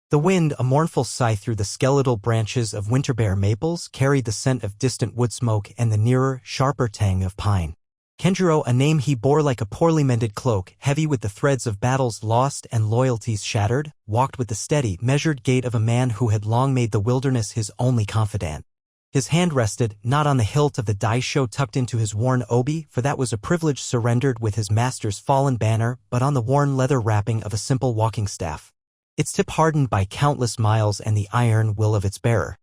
The wind, a mournful sigh through the skeletal branches of winter-bare maples, carried the scent of distant wood smoke and the nearer, sharper tang of pine. Kenjiro, a name he bore like a poorly mended cloak, heavy with the threads of battles lost and loyalties shattered, walked with the steady, measured gait of a man who had long made the wilderness his only confidant. His hand rested, not on the hilt of the daisho tucked into his worn obi, for that was a privilege surrendered with his master's fallen banner, but on the worn leather wrapping of a simple walking staff. Its tip hardened by countless miles and the iron will of its bearer.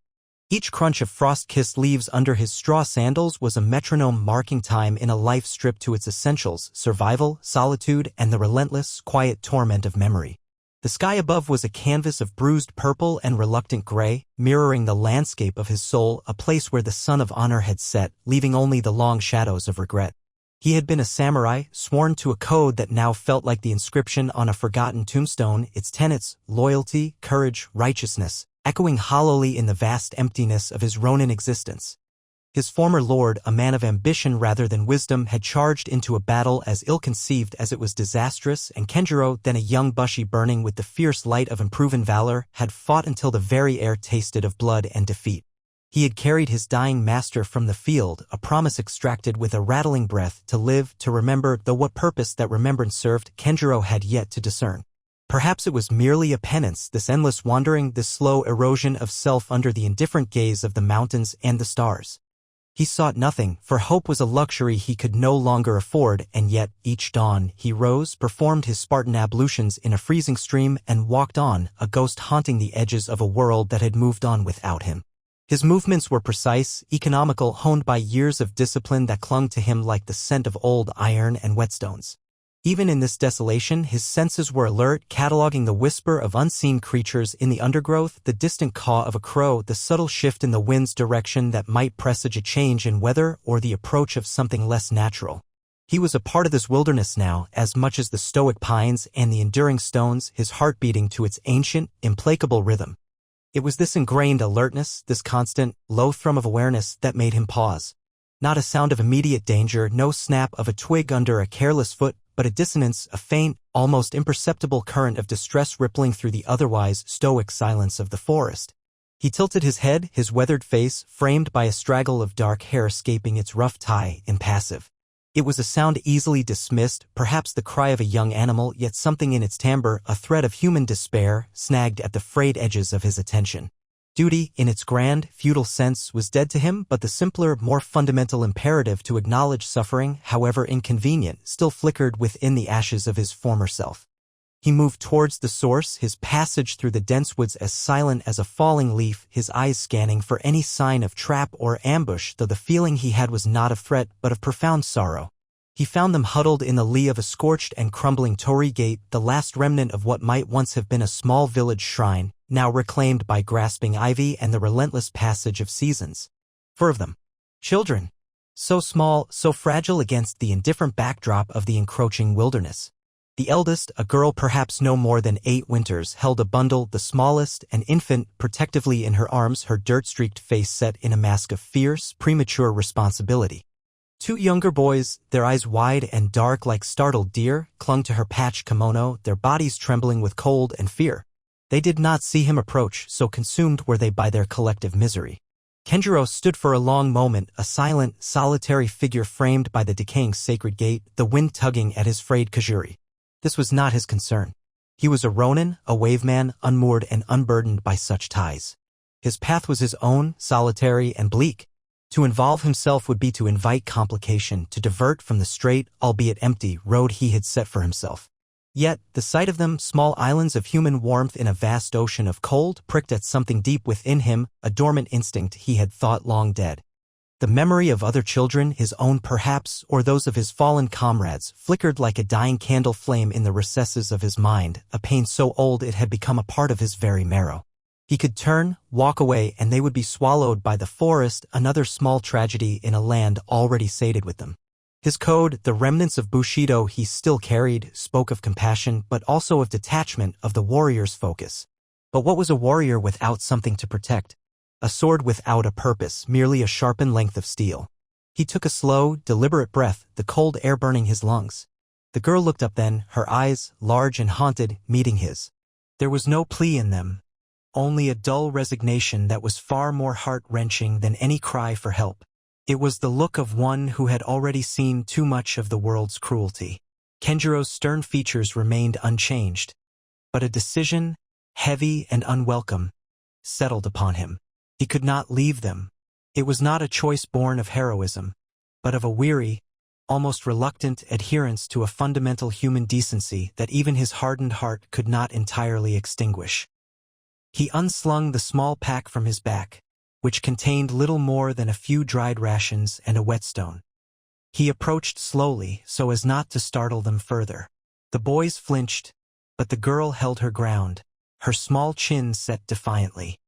Each crunch of frost-kissed leaves under his straw sandals was a metronome marking time in a life stripped to its essentials: survival, solitude, and the relentless, quiet torment of memory. The sky above was a canvas of bruised purple and reluctant gray, mirroring the landscape of his soul, a place where the sun of honor had set, leaving only the long shadows of regret. He had been a samurai, sworn to a code that now felt like the inscription on a forgotten tombstone, its tenets: loyalty, courage, righteousness, echoing hollowly in the vast emptiness of his Ronin existence. His former lord, a man of ambition rather than wisdom, had charged into a battle as ill-conceived as it was disastrous, and Kenjiro, then a young bushi burning with the fierce light of unproven valor, had fought until the very air tasted of blood and defeat. He had carried his dying master from the field, a promise extracted with a rattling breath: to live, to remember, though what purpose that remembrance served, Kenjiro had yet to discern. Perhaps it was merely a penance, this endless wandering, this slow erosion of self under the indifferent gaze of the mountains and the stars. He sought nothing, for hope was a luxury he could no longer afford, and yet, each dawn, he rose, performed his Spartan ablutions in a freezing stream, and walked on, a ghost haunting the edges of a world that had moved on without him. His movements were precise, economical, honed by years of discipline that clung to him like the scent of old iron and whetstones. Even in this desolation, his senses were alert, cataloging the whisper of unseen creatures in the undergrowth, the distant caw of a crow, the subtle shift in the wind's direction that might presage a change in weather or the approach of something less natural. He was a part of this wilderness now, as much as the stoic pines and the enduring stones, his heart beating to its ancient, implacable rhythm. It was this ingrained alertness, this constant, low thrum of awareness, that made him pause. Not a sound of immediate danger, no snap of a twig under a careless foot, but a dissonance, a faint, almost imperceptible current of distress rippling through the otherwise stoic silence of the forest. He tilted his head, his weathered face, framed by a straggle of dark hair escaping its rough tie, impassive. It was a sound easily dismissed, perhaps the cry of a young animal, yet something in its timbre, a thread of human despair, snagged at the frayed edges of his attention. Duty, in its grand, feudal sense, was dead to him, but the simpler, more fundamental imperative to acknowledge suffering, however inconvenient, still flickered within the ashes of his former self. He moved towards the source, his passage through the dense woods as silent as a falling leaf, his eyes scanning for any sign of trap or ambush, though the feeling he had was not of threat but of profound sorrow. He found them huddled in the lee of a scorched and crumbling torii gate, the last remnant of what might once have been a small village shrine, now reclaimed by grasping ivy and the relentless passage of seasons. 4 of them. Children. So small, so fragile against the indifferent backdrop of the encroaching wilderness. The eldest, a girl perhaps no more than 8 winters, held a bundle, the smallest, an infant, protectively in her arms, her dirt-streaked face set in a mask of fierce, premature responsibility. 2 younger boys, their eyes wide and dark like startled deer, clung to her patched kimono, their bodies trembling with cold and fear. They did not see him approach, so consumed were they by their collective misery. Kenjiro stood for a long moment, a silent, solitary figure framed by the decaying sacred gate, the wind tugging at his frayed kajuri. This was not his concern. He was a Ronin, a waveman, unmoored and unburdened by such ties. His path was his own, solitary and bleak. To involve himself would be to invite complication, to divert from the straight, albeit empty, road he had set for himself. Yet, the sight of them, small islands of human warmth in a vast ocean of cold, pricked at something deep within him, a dormant instinct he had thought long dead. The memory of other children, his own perhaps, or those of his fallen comrades, flickered like a dying candle flame in the recesses of his mind, a pain so old it had become a part of his very marrow. He could turn, walk away, and they would be swallowed by the forest, another small tragedy in a land already sated with them. His code, the remnants of Bushido he still carried, spoke of compassion, but also of detachment, of the warrior's focus. But what was a warrior without something to protect? A sword without a purpose, merely a sharpened length of steel. He took a slow, deliberate breath, the cold air burning his lungs. The girl looked up then, her eyes, large and haunted, meeting his. There was no plea in them, only a dull resignation that was far more heart-wrenching than any cry for help. It was the look of one who had already seen too much of the world's cruelty. Kenjiro's stern features remained unchanged, but a decision, heavy and unwelcome, settled upon him. He could not leave them. It was not a choice born of heroism, but of a weary, almost reluctant adherence to a fundamental human decency that even his hardened heart could not entirely extinguish. He unslung the small pack from his back, which contained little more than a few dried rations and a whetstone. He approached slowly so as not to startle them further. The boys flinched, but the girl held her ground, her small chin set defiantly.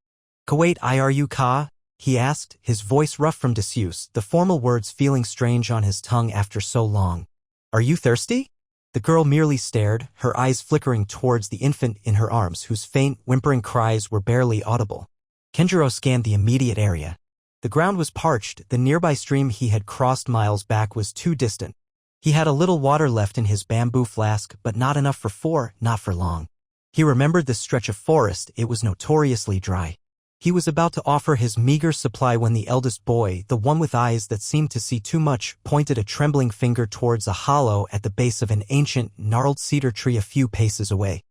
"Kawait iru ka?" he asked, his voice rough from disuse, the formal words feeling strange on his tongue after so long. "Are you thirsty?" The girl merely stared, her eyes flickering towards the infant in her arms whose faint, whimpering cries were barely audible. Kenjiro scanned the immediate area. The ground was parched, the nearby stream he had crossed miles back was too distant. He had a little water left in his bamboo flask, but not enough for 4, not for long. He remembered this stretch of forest, it was notoriously dry. He was about to offer his meager supply when the eldest boy, the one with eyes that seemed to see too much, pointed a trembling finger towards a hollow at the base of an ancient, gnarled cedar tree a few paces away.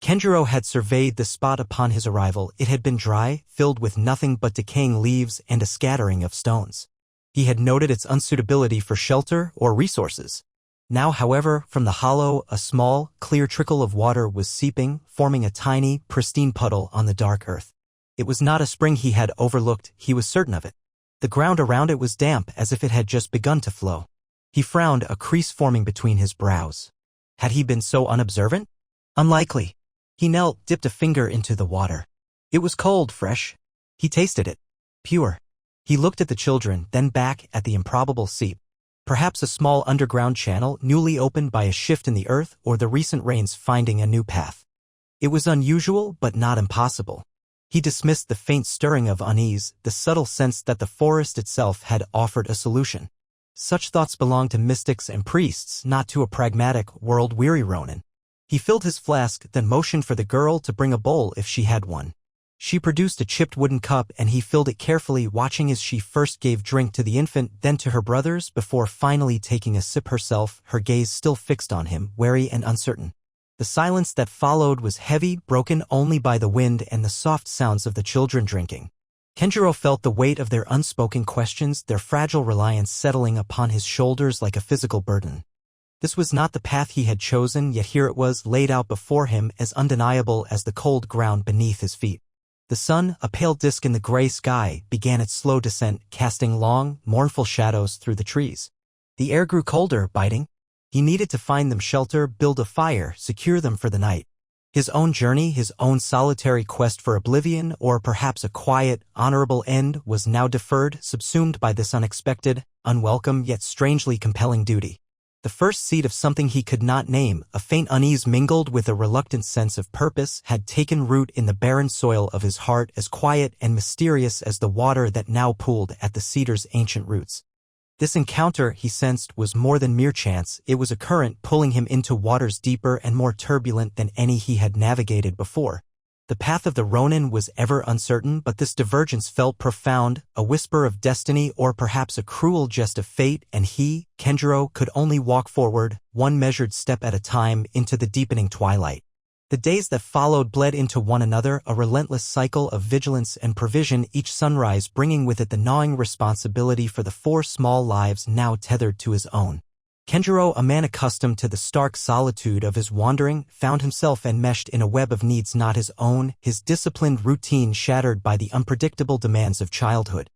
Kenjiro had surveyed the spot upon his arrival. It had been dry, filled with nothing but decaying leaves and a scattering of stones. He had noted its unsuitability for shelter or resources. Now, however, from the hollow, a small, clear trickle of water was seeping, forming a tiny, pristine puddle on the dark earth. It was not a spring he had overlooked, he was certain of it. The ground around it was damp, as if it had just begun to flow. He frowned, a crease forming between his brows. Had he been so unobservant? Unlikely. He knelt, dipped a finger into the water. It was cold, fresh. He tasted it. Pure. He looked at the children, then back at the improbable seep. Perhaps a small underground channel newly opened by a shift in the earth or the recent rains finding a new path. It was unusual, but not impossible. He dismissed the faint stirring of unease, the subtle sense that the forest itself had offered a solution. Such thoughts belonged to mystics and priests, not to a pragmatic, world-weary Ronin. He filled his flask, then motioned for the girl to bring a bowl if she had one. She produced a chipped wooden cup and he filled it carefully, watching as she first gave drink to the infant, then to her brothers, before finally taking a sip herself, her gaze still fixed on him, wary and uncertain. The silence that followed was heavy, broken only by the wind and the soft sounds of the children drinking. Kenjiro felt the weight of their unspoken questions, their fragile reliance settling upon his shoulders like a physical burden. This was not the path he had chosen, yet here it was, laid out before him, as undeniable as the cold ground beneath his feet. The sun, a pale disk in the gray sky, began its slow descent, casting long, mournful shadows through the trees. The air grew colder, biting. He needed to find them shelter, build a fire, secure them for the night. His own journey, his own solitary quest for oblivion, or perhaps a quiet, honorable end, was now deferred, subsumed by this unexpected, unwelcome yet strangely compelling duty. The first seed of something he could not name, a faint unease mingled with a reluctant sense of purpose, had taken root in the barren soil of his heart, as quiet and mysterious as the water that now pooled at the cedar's ancient roots. This encounter, he sensed, was more than mere chance. It was a current pulling him into waters deeper and more turbulent than any he had navigated before. The path of the Ronin was ever uncertain, but this divergence felt profound, a whisper of destiny or perhaps a cruel jest of fate, and he, Kenjiro, could only walk forward, one measured step at a time, into the deepening twilight. The days that followed bled into one another, a relentless cycle of vigilance and provision, each sunrise bringing with it the gnawing responsibility for the 4 small lives now tethered to his own. Kenjiro, a man accustomed to the stark solitude of his wandering, found himself enmeshed in a web of needs not his own, his disciplined routine shattered by the unpredictable demands of childhood.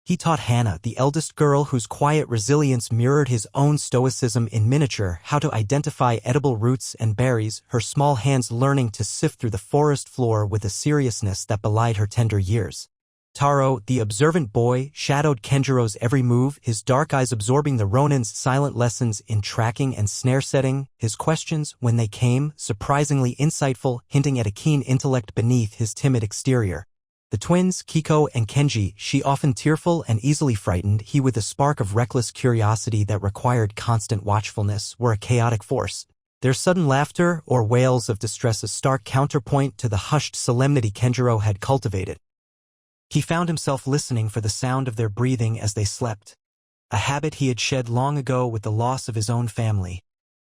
He taught Hannah, the eldest girl whose quiet resilience mirrored his own stoicism in miniature, how to identify edible roots and berries, her small hands learning to sift through the forest floor with a seriousness that belied her tender years. Taro, the observant boy, shadowed Kenjiro's every move, his dark eyes absorbing the Ronin's silent lessons in tracking and snare setting, his questions, when they came, surprisingly insightful, hinting at a keen intellect beneath his timid exterior. The twins, Kiko and Kenji, she often tearful and easily frightened, he with a spark of reckless curiosity that required constant watchfulness, were a chaotic force. Their sudden laughter or wails of distress a stark counterpoint to the hushed solemnity Kenjiro had cultivated. He found himself listening for the sound of their breathing as they slept, a habit he had shed long ago with the loss of his own family,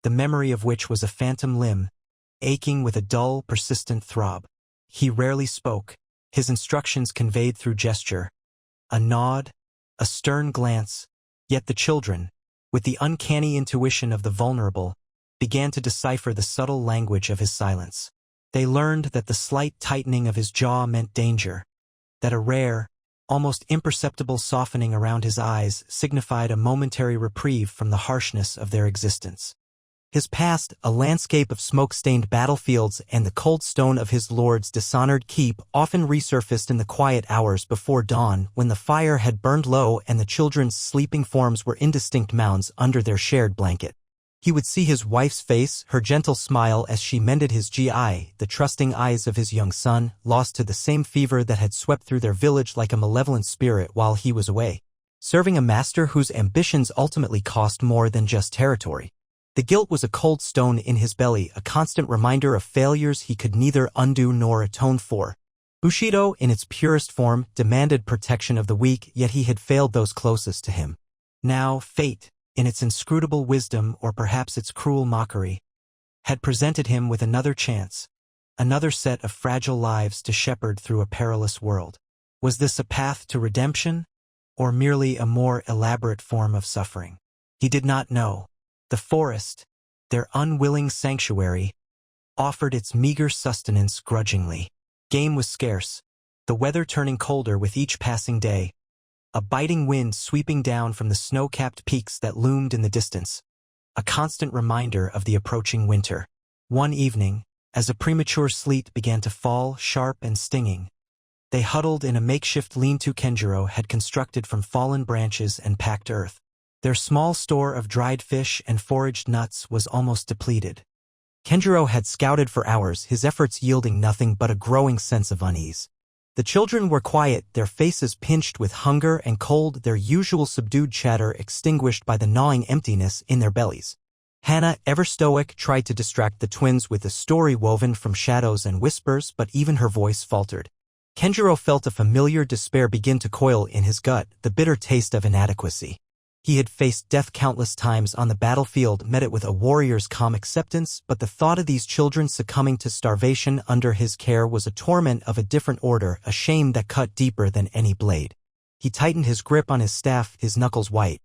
the memory of which was a phantom limb, aching with a dull, persistent throb. He rarely spoke, his instructions conveyed through gesture, a nod, a stern glance, yet the children, with the uncanny intuition of the vulnerable, began to decipher the subtle language of his silence. They learned that the slight tightening of his jaw meant danger, that a rare, almost imperceptible softening around his eyes signified a momentary reprieve from the harshness of their existence. His past, a landscape of smoke-stained battlefields and the cold stone of his lord's dishonored keep, often resurfaced in the quiet hours before dawn when the fire had burned low and the children's sleeping forms were indistinct mounds under their shared blanket. He would see his wife's face, her gentle smile as she mended his GI, the trusting eyes of his young son, lost to the same fever that had swept through their village like a malevolent spirit while he was away, serving a master whose ambitions ultimately cost more than just territory. The guilt was a cold stone in his belly, a constant reminder of failures he could neither undo nor atone for. Bushido, in its purest form, demanded protection of the weak, yet he had failed those closest to him. Now, fate, in its inscrutable wisdom or perhaps its cruel mockery, had presented him with another chance, another set of fragile lives to shepherd through a perilous world. Was this a path to redemption, or merely a more elaborate form of suffering? He did not know. The forest, their unwilling sanctuary, offered its meager sustenance grudgingly. Game was scarce, the weather turning colder with each passing day, a biting wind sweeping down from the snow-capped peaks that loomed in the distance, a constant reminder of the approaching winter. One evening, as a premature sleet began to fall, sharp and stinging, they huddled in a makeshift lean-to Kenjiro had constructed from fallen branches and packed earth. Their small store of dried fish and foraged nuts was almost depleted. Kenjiro had scouted for hours, his efforts yielding nothing but a growing sense of unease. The children were quiet, their faces pinched with hunger and cold, their usual subdued chatter extinguished by the gnawing emptiness in their bellies. Hana, ever stoic, tried to distract the twins with a story woven from shadows and whispers, but even her voice faltered. Kenjiro felt a familiar despair begin to coil in his gut, the bitter taste of inadequacy. He had faced death countless times on the battlefield, met it with a warrior's calm acceptance, but the thought of these children succumbing to starvation under his care was a torment of a different order, a shame that cut deeper than any blade. He tightened his grip on his staff, his knuckles white.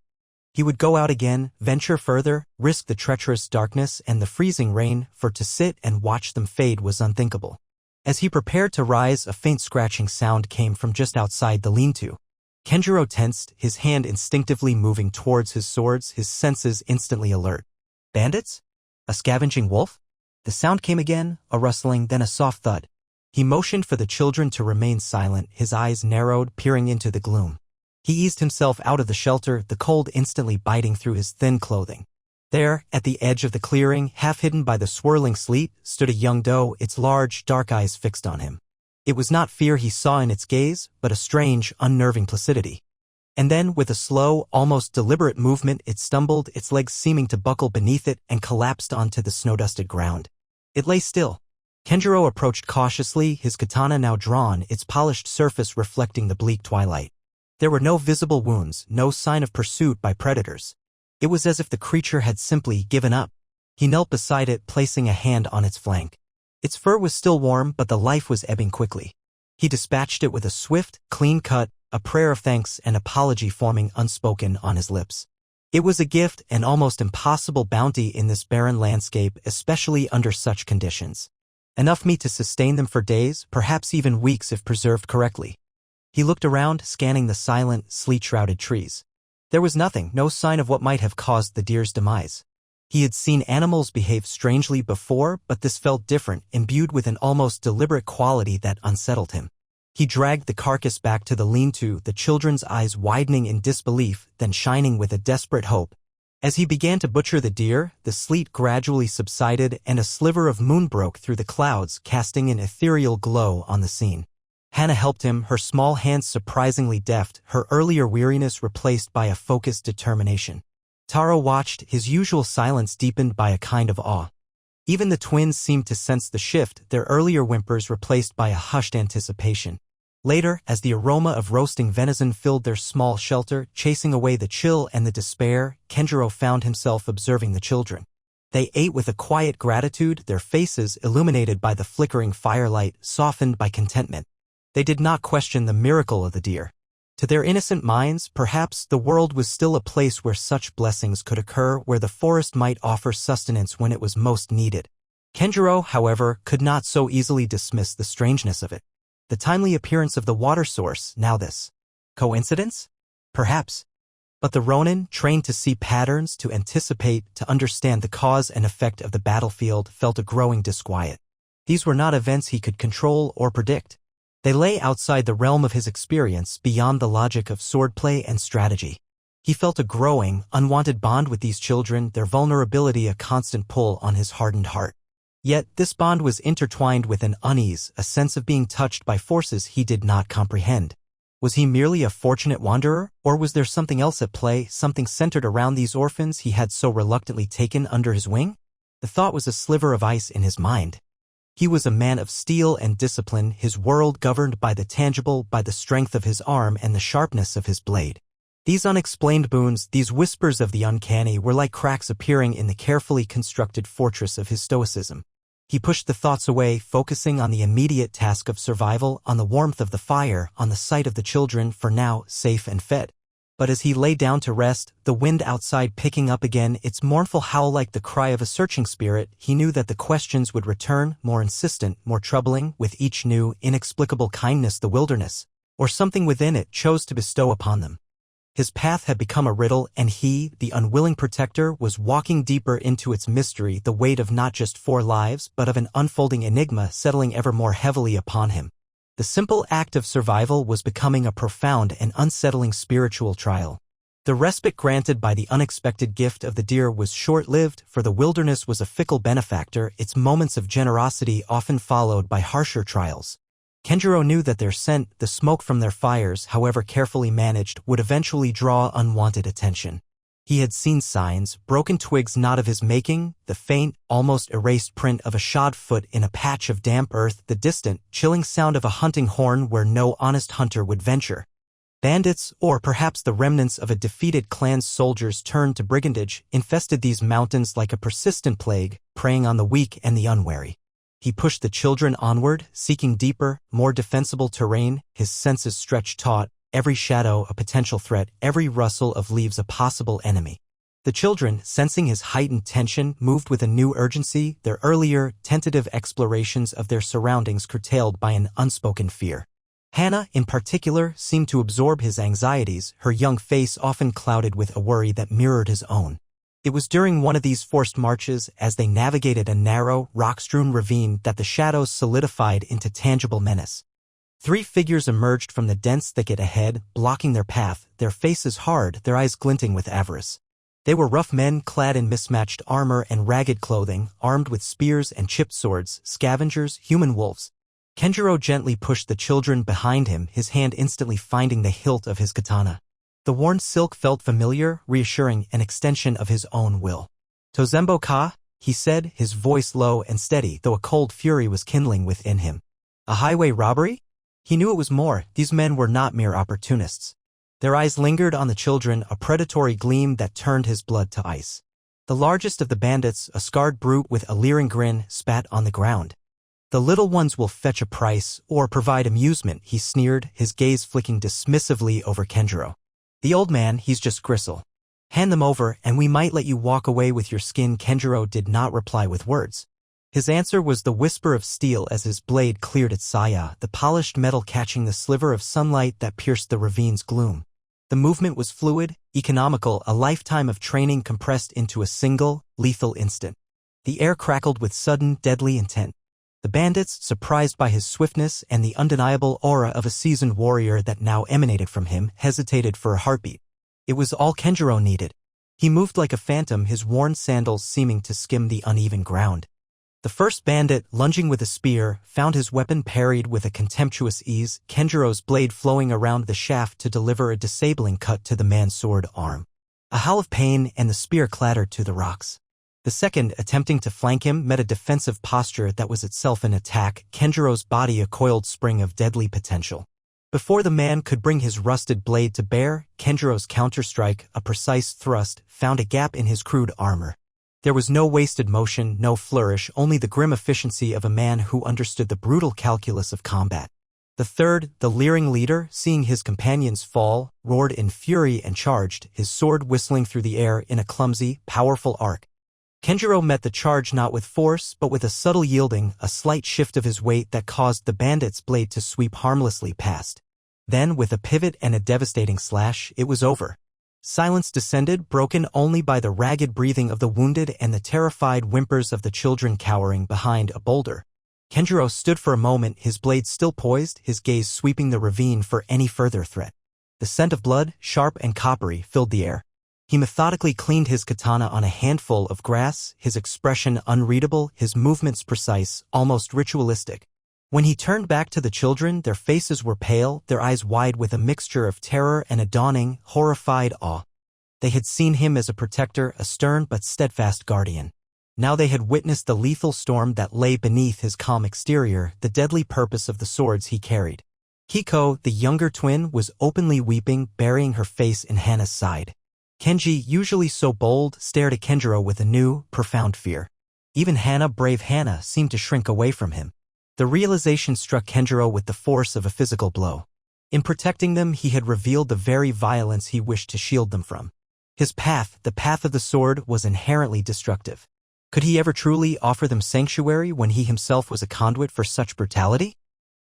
He would go out again, venture further, risk the treacherous darkness and the freezing rain, for to sit and watch them fade was unthinkable. As he prepared to rise, a faint scratching sound came from just outside the lean-to. Kenjiro tensed, his hand instinctively moving towards his swords, his senses instantly alert. Bandits? A scavenging wolf? The sound came again, a rustling, then a soft thud. He motioned for the children to remain silent, his eyes narrowed, peering into the gloom. He eased himself out of the shelter, the cold instantly biting through his thin clothing. There, at the edge of the clearing, half hidden by the swirling sleet, stood a young doe, its large, dark eyes fixed on him. It was not fear he saw in its gaze, but a strange, unnerving placidity. And then, with a slow, almost deliberate movement, it stumbled, its legs seeming to buckle beneath it, and collapsed onto the snow-dusted ground. It lay still. Kenjiro approached cautiously, his katana now drawn, its polished surface reflecting the bleak twilight. There were no visible wounds, no sign of pursuit by predators. It was as if the creature had simply given up. He knelt beside it, placing a hand on its flank. Its fur was still warm, but the life was ebbing quickly. He dispatched it with a swift, clean cut, a prayer of thanks and apology forming unspoken on his lips. It was a gift, an almost impossible bounty in this barren landscape, especially under such conditions. Enough meat to sustain them for days, perhaps even weeks if preserved correctly. He looked around, scanning the silent, sleet-shrouded trees. There was nothing, no sign of what might have caused the deer's demise. He had seen animals behave strangely before, but this felt different, imbued with an almost deliberate quality that unsettled him. He dragged the carcass back to the lean-to, the children's eyes widening in disbelief, then shining with a desperate hope. As he began to butcher the deer, the sleet gradually subsided and a sliver of moon broke through the clouds, casting an ethereal glow on the scene. Hana helped him, her small hands surprisingly deft, her earlier weariness replaced by a focused determination. Taro watched, his usual silence deepened by a kind of awe. Even the twins seemed to sense the shift, their earlier whimpers replaced by a hushed anticipation. Later, as the aroma of roasting venison filled their small shelter, chasing away the chill and the despair, Kenjiro found himself observing the children. They ate with a quiet gratitude, their faces illuminated by the flickering firelight, softened by contentment. They did not question the miracle of the deer. To their innocent minds, perhaps, the world was still a place where such blessings could occur, where the forest might offer sustenance when it was most needed. Kenjiro, however, could not so easily dismiss the strangeness of it. The timely appearance of the water source, now this. Coincidence? Perhaps. But the Ronin, trained to see patterns, to anticipate, to understand the cause and effect of the battlefield, felt a growing disquiet. These were not events he could control or predict. They lay outside the realm of his experience, beyond the logic of swordplay and strategy. He felt a growing, unwanted bond with these children, their vulnerability a constant pull on his hardened heart. Yet, this bond was intertwined with an unease, a sense of being touched by forces he did not comprehend. Was he merely a fortunate wanderer, or was there something else at play, something centered around these orphans he had so reluctantly taken under his wing? The thought was a sliver of ice in his mind. He was a man of steel and discipline, his world governed by the tangible, by the strength of his arm and the sharpness of his blade. These unexplained boons, these whispers of the uncanny, were like cracks appearing in the carefully constructed fortress of his stoicism. He pushed the thoughts away, focusing on the immediate task of survival, on the warmth of the fire, on the sight of the children, for now safe and fed. But as he lay down to rest, the wind outside picking up again, its mournful howl like the cry of a searching spirit, he knew that the questions would return, more insistent, more troubling, with each new, inexplicable kindness the wilderness, or something within it, chose to bestow upon them. His path had become a riddle, and he, the unwilling protector, was walking deeper into its mystery, the weight of not just 4 lives, but of an unfolding enigma settling ever more heavily upon him. The simple act of survival was becoming a profound and unsettling spiritual trial. The respite granted by the unexpected gift of the deer was short-lived, for the wilderness was a fickle benefactor, its moments of generosity often followed by harsher trials. Kenjiro knew that their scent, the smoke from their fires, however carefully managed, would eventually draw unwanted attention. He had seen signs, broken twigs not of his making, the faint, almost erased print of a shod foot in a patch of damp earth, the distant, chilling sound of a hunting horn where no honest hunter would venture. Bandits, or perhaps the remnants of a defeated clan's soldiers turned to brigandage, infested these mountains like a persistent plague, preying on the weak and the unwary. He pushed the children onward, seeking deeper, more defensible terrain, his senses stretched taut, every shadow a potential threat, every rustle of leaves a possible enemy. The children, sensing his heightened tension, moved with a new urgency, their earlier, tentative explorations of their surroundings curtailed by an unspoken fear. Hannah, in particular, seemed to absorb his anxieties, her young face often clouded with a worry that mirrored his own. It was during one of these forced marches, as they navigated a narrow, rock-strewn ravine, that the shadows solidified into tangible menace. 3 figures emerged from the dense thicket ahead, blocking their path, their faces hard, their eyes glinting with avarice. They were rough men clad in mismatched armor and ragged clothing, armed with spears and chipped swords, scavengers, human wolves. Kenjiro gently pushed the children behind him, his hand instantly finding the hilt of his katana. The worn silk felt familiar, reassuring, an extension of his own will. "Tozembo ka?" he said, his voice low and steady, though a cold fury was kindling within him. "A highway robbery?" He knew it was more. These men were not mere opportunists. Their eyes lingered on the children, a predatory gleam that turned his blood to ice. The largest of the bandits, a scarred brute with a leering grin, spat on the ground. "The little ones will fetch a price, or provide amusement," he sneered, his gaze flicking dismissively over Kenjiro. "The old man, he's just gristle. Hand them over, and we might let you walk away with your skin." Kenjiro did not reply with words. His answer was the whisper of steel as his blade cleared its saya, the polished metal catching the sliver of sunlight that pierced the ravine's gloom. The movement was fluid, economical, a lifetime of training compressed into a single, lethal instant. The air crackled with sudden, deadly intent. The bandits, surprised by his swiftness and the undeniable aura of a seasoned warrior that now emanated from him, hesitated for a heartbeat. It was all Kenjiro needed. He moved like a phantom, his worn sandals seeming to skim the uneven ground. The first bandit, lunging with a spear, found his weapon parried with a contemptuous ease, Kenjiro's blade flowing around the shaft to deliver a disabling cut to the man's sword arm. A howl of pain, and the spear clattered to the rocks. The second, attempting to flank him, met a defensive posture that was itself an attack, Kenjiro's body a coiled spring of deadly potential. Before the man could bring his rusted blade to bear, Kenjiro's counterstrike, a precise thrust, found a gap in his crude armor. There was no wasted motion, no flourish, only the grim efficiency of a man who understood the brutal calculus of combat. The third, the leering leader, seeing his companions fall, roared in fury and charged, his sword whistling through the air in a clumsy, powerful arc. Kenjiro met the charge not with force, but with a subtle yielding, a slight shift of his weight that caused the bandit's blade to sweep harmlessly past. Then, with a pivot and a devastating slash, it was over. Silence descended, broken only by the ragged breathing of the wounded and the terrified whimpers of the children cowering behind a boulder. Kenjiro stood for a moment, his blade still poised, his gaze sweeping the ravine for any further threat. The scent of blood, sharp and coppery, filled the air. He methodically cleaned his katana on a handful of grass, his expression unreadable, his movements precise, almost ritualistic. When he turned back to the children, their faces were pale, their eyes wide with a mixture of terror and a dawning, horrified awe. They had seen him as a protector, a stern but steadfast guardian. Now they had witnessed the lethal storm that lay beneath his calm exterior, the deadly purpose of the swords he carried. Kiko, the younger twin, was openly weeping, burying her face in Hana's side. Kenji, usually so bold, stared at Kenjiro with a new, profound fear. Even Hana, brave Hana, seemed to shrink away from him. The realization struck Kenjiro with the force of a physical blow. In protecting them, he had revealed the very violence he wished to shield them from. His path, the path of the sword, was inherently destructive. Could he ever truly offer them sanctuary when he himself was a conduit for such brutality?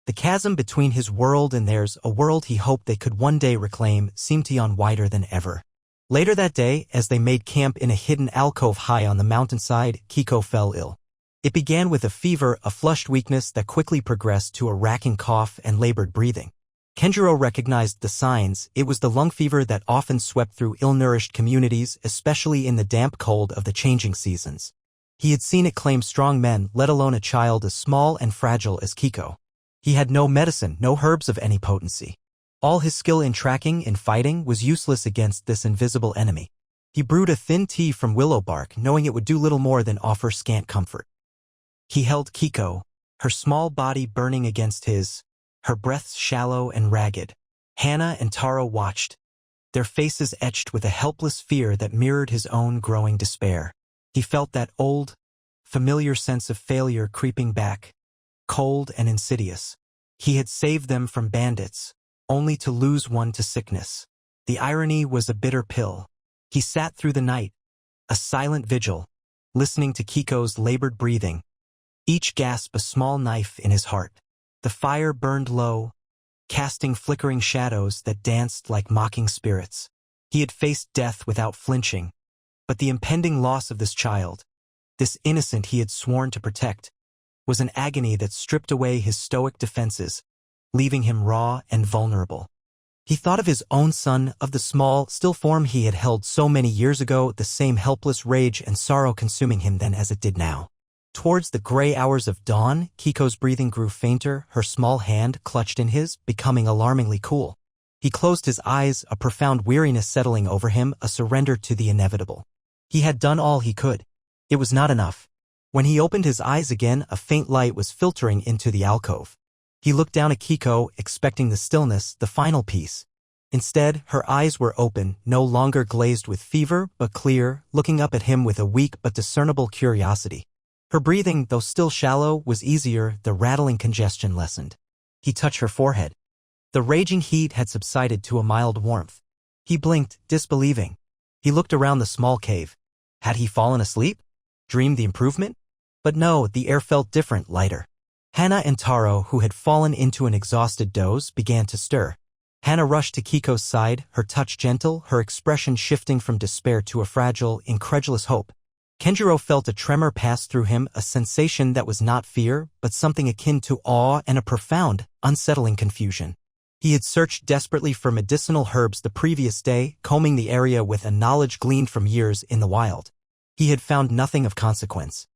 The chasm between his world and theirs, a world he hoped they could one day reclaim, seemed to yawn wider than ever. Later that day, as they made camp in a hidden alcove high on the mountainside, Kiko fell ill. It began with a fever, a flushed weakness that quickly progressed to a racking cough and labored breathing. Kenjiro recognized the signs. It was the lung fever that often swept through ill-nourished communities, especially in the damp cold of the changing seasons. He had seen it claim strong men, let alone a child as small and fragile as Kiko. He had no medicine, no herbs of any potency. All his skill in tracking, in fighting, was useless against this invisible enemy. He brewed a thin tea from willow bark, knowing it would do little more than offer scant comfort. He held Kiko, her small body burning against his, her breaths shallow and ragged. Hana and Taro watched, their faces etched with a helpless fear that mirrored his own growing despair. He felt that old, familiar sense of failure creeping back, cold and insidious. He had saved them from bandits, only to lose one to sickness. The irony was a bitter pill. He sat through the night, a silent vigil, listening to Kiko's labored breathing, each gasp a small knife in his heart. The fire burned low, casting flickering shadows that danced like mocking spirits. He had faced death without flinching, but the impending loss of this child, this innocent he had sworn to protect, was an agony that stripped away his stoic defenses, leaving him raw and vulnerable. He thought of his own son, of the small, still form he had held so many years ago, the same helpless rage and sorrow consuming him then as it did now. Towards the gray hours of dawn, Kiko's breathing grew fainter, her small hand clutched in his, becoming alarmingly cool. He closed his eyes, a profound weariness settling over him, a surrender to the inevitable. He had done all he could. It was not enough. When he opened his eyes again, a faint light was filtering into the alcove. He looked down at Kiko, expecting the stillness, the final peace. Instead, her eyes were open, no longer glazed with fever, but clear, looking up at him with a weak but discernible curiosity. Her breathing, though still shallow, was easier, the rattling congestion lessened. He touched her forehead. The raging heat had subsided to a mild warmth. He blinked, disbelieving. He looked around the small cave. Had he fallen asleep? Dreamed the improvement? But no, the air felt different, lighter. Hana and Taro, who had fallen into an exhausted doze, began to stir. Hana rushed to Kiko's side, her touch gentle, her expression shifting from despair to a fragile, incredulous hope. Kenjiro felt a tremor pass through him, a sensation that was not fear, but something akin to awe and a profound, unsettling confusion. He had searched desperately for medicinal herbs the previous day, combing the area with a knowledge gleaned from years in the wild. He had found nothing of consequence.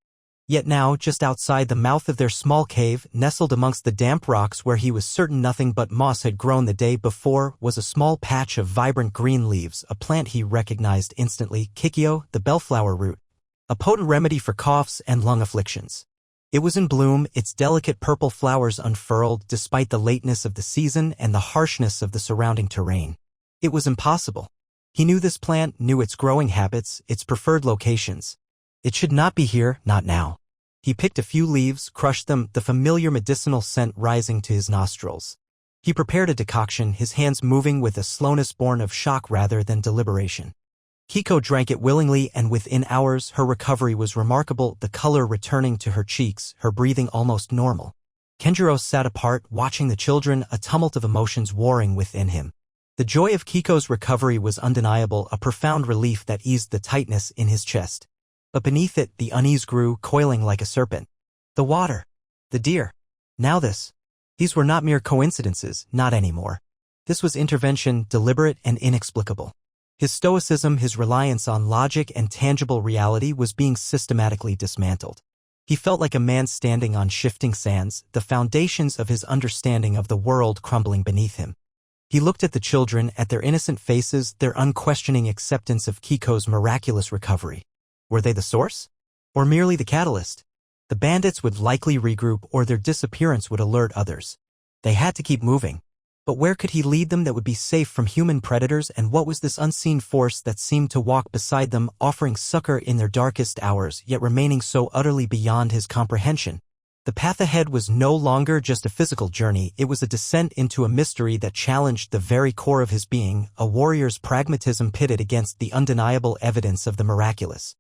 Yet now, just outside the mouth of their small cave, nestled amongst the damp rocks where he was certain nothing but moss had grown the day before, was a small patch of vibrant green leaves, a plant he recognized instantly, Kikyo, the bellflower root. a potent remedy for coughs and lung afflictions. It was in bloom, its delicate purple flowers unfurled despite the lateness of the season and the harshness of the surrounding terrain. It was impossible. He knew this plant, knew its growing habits, its preferred locations. It should not be here, not now. He picked a few leaves, crushed them, the familiar medicinal scent rising to his nostrils. He prepared a decoction, his hands moving with a slowness born of shock rather than deliberation. Kiko drank it willingly, and within hours her recovery was remarkable, the color returning to her cheeks, her breathing almost normal. Kenjiro sat apart, watching the children, a tumult of emotions warring within him. The joy of Kiko's recovery was undeniable, a profound relief that eased the tightness in his chest. But beneath it, the unease grew, coiling like a serpent. The water. The deer. Now this. These were not mere coincidences, not anymore. This was intervention, deliberate and inexplicable. His stoicism, his reliance on logic and tangible reality was being systematically dismantled. He felt like a man standing on shifting sands, the foundations of his understanding of the world crumbling beneath him. He looked at the children, at their innocent faces, their unquestioning acceptance of Kiko's miraculous recovery. Were they the source? Or merely the catalyst? The bandits would likely regroup, or their disappearance would alert others. They had to keep moving. But where could he lead them that would be safe from human predators, and what was this unseen force that seemed to walk beside them, offering succor in their darkest hours, yet remaining so utterly beyond his comprehension? The path ahead was no longer just a physical journey, it was a descent into a mystery that challenged the very core of his being, a warrior's pragmatism pitted against the undeniable evidence of the miraculous.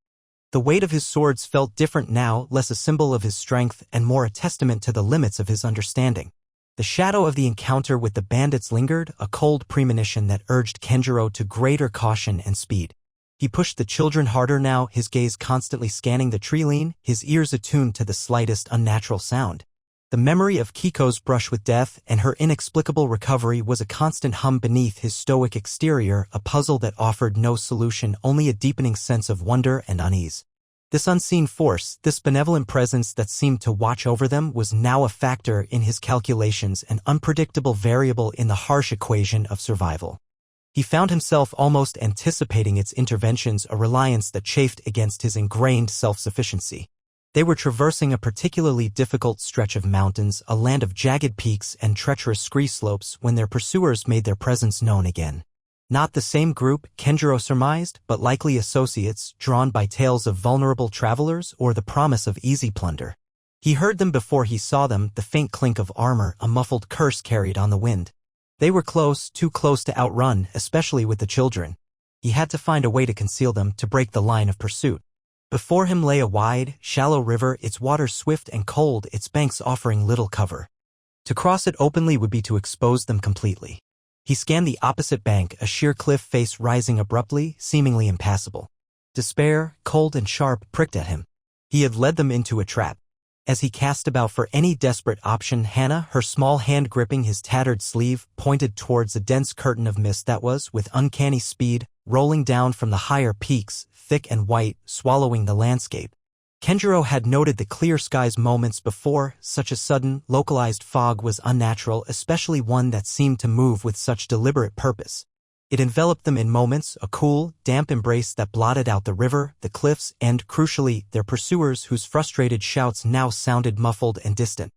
The weight of his swords felt different now, less a symbol of his strength and more a testament to the limits of his understanding. The shadow of the encounter with the bandits lingered, a cold premonition that urged Kenjiro to greater caution and speed. He pushed the children harder now, his gaze constantly scanning the tree-line, his ears attuned to the slightest unnatural sound. The memory of Kiko's brush with death and her inexplicable recovery was a constant hum beneath his stoic exterior, a puzzle that offered no solution, only a deepening sense of wonder and unease. This unseen force, this benevolent presence that seemed to watch over them, was now a factor in his calculations, an unpredictable variable in the harsh equation of survival. He found himself almost anticipating its interventions, a reliance that chafed against his ingrained self-sufficiency. They were traversing a particularly difficult stretch of mountains, a land of jagged peaks and treacherous scree slopes, when their pursuers made their presence known again. Not the same group, Kenjiro surmised, but likely associates, drawn by tales of vulnerable travelers or the promise of easy plunder. He heard them before he saw them, the faint clink of armor, a muffled curse carried on the wind. They were close, too close to outrun, especially with the children. He had to find a way to conceal them, to break the line of pursuit. Before him lay a wide, shallow river, its waters swift and cold, its banks offering little cover. To cross it openly would be to expose them completely. He scanned the opposite bank, a sheer cliff face rising abruptly, seemingly impassable. Despair, cold and sharp, pricked at him. He had led them into a trap. As he cast about for any desperate option, Hannah, her small hand gripping his tattered sleeve, pointed towards a dense curtain of mist that was, with uncanny speed, rolling down from the higher peaks, thick and white, swallowing the landscape. Kenjiro had noted the clear skies moments before. Such a sudden, localized fog was unnatural, especially one that seemed to move with such deliberate purpose. It enveloped them in moments, a cool, damp embrace that blotted out the river, the cliffs, and, crucially, their pursuers whose frustrated shouts now sounded muffled and distant.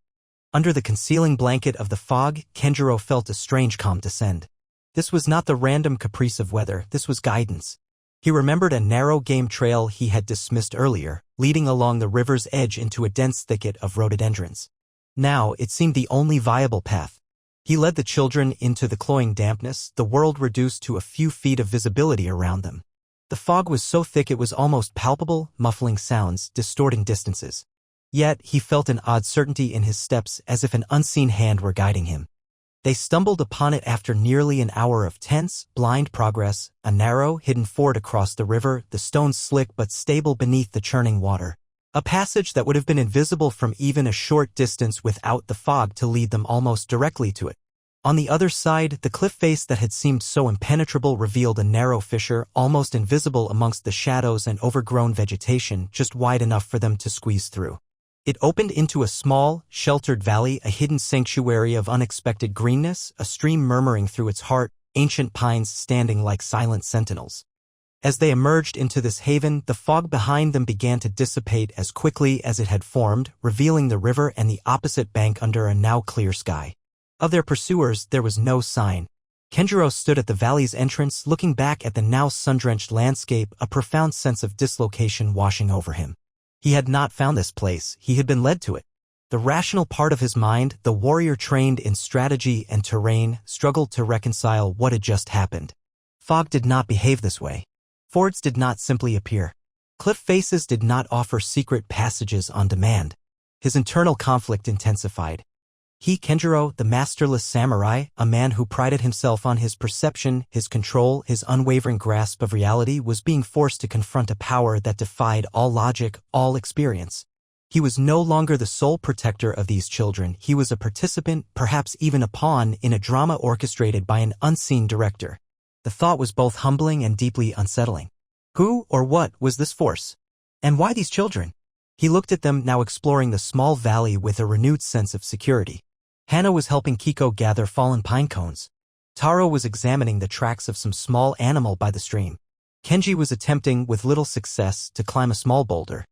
Under the concealing blanket of the fog, Kenjiro felt a strange calm descend. This was not the random caprice of weather, this was guidance. He remembered a narrow game trail he had dismissed earlier, leading along the river's edge into a dense thicket of rhododendrons. Now it seemed the only viable path. He led the children into the cloying dampness, the world reduced to a few feet of visibility around them. The fog was so thick it was almost palpable, muffling sounds, distorting distances. Yet he felt an odd certainty in his steps, as if an unseen hand were guiding him. They stumbled upon it after nearly an hour of tense, blind progress, a narrow, hidden ford across the river, the stones slick but stable beneath the churning water. A passage that would have been invisible from even a short distance without the fog to lead them almost directly to it. On the other side, the cliff face that had seemed so impenetrable revealed a narrow fissure, almost invisible amongst the shadows and overgrown vegetation, just wide enough for them to squeeze through. It opened into a small, sheltered valley, a hidden sanctuary of unexpected greenness, a stream murmuring through its heart, ancient pines standing like silent sentinels. As they emerged into this haven, the fog behind them began to dissipate as quickly as it had formed, revealing the river and the opposite bank under a now clear sky. Of their pursuers, there was no sign. Kenjiro stood at the valley's entrance, looking back at the now sun-drenched landscape, a profound sense of dislocation washing over him. He had not found this place, he had been led to it. The rational part of his mind, the warrior trained in strategy and terrain, struggled to reconcile what had just happened. Fog did not behave this way. Fords did not simply appear. Cliff faces did not offer secret passages on demand. His internal conflict intensified. He, Kenjiro, the masterless samurai, a man who prided himself on his perception, his control, his unwavering grasp of reality, was being forced to confront a power that defied all logic, all experience. He was no longer the sole protector of these children, he was a participant, perhaps even a pawn, in a drama orchestrated by an unseen director. The thought was both humbling and deeply unsettling. Who or what was this force? And why these children? He looked at them, now exploring the small valley with a renewed sense of security. Hana was helping Kiko gather fallen pine cones. Taro was examining the tracks of some small animal by the stream. Kenji was attempting, with little success, to climb a small boulder.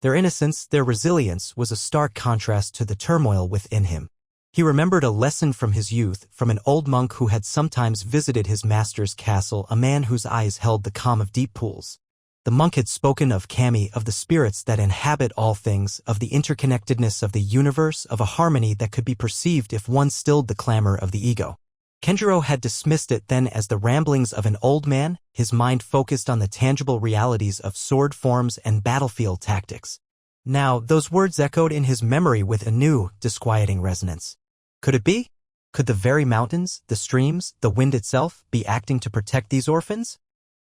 Their innocence, their resilience, was a stark contrast to the turmoil within him. He remembered a lesson from his youth, from an old monk who had sometimes visited his master's castle, a man whose eyes held the calm of deep pools. The monk had spoken of kami, of the spirits that inhabit all things, of the interconnectedness of the universe, of a harmony that could be perceived if one stilled the clamor of the ego. Kenjiro had dismissed it then as the ramblings of an old man, his mind focused on the tangible realities of sword forms and battlefield tactics. Now, those words echoed in his memory with a new, disquieting resonance. Could it be? Could the very mountains, the streams, the wind itself, be acting to protect these orphans?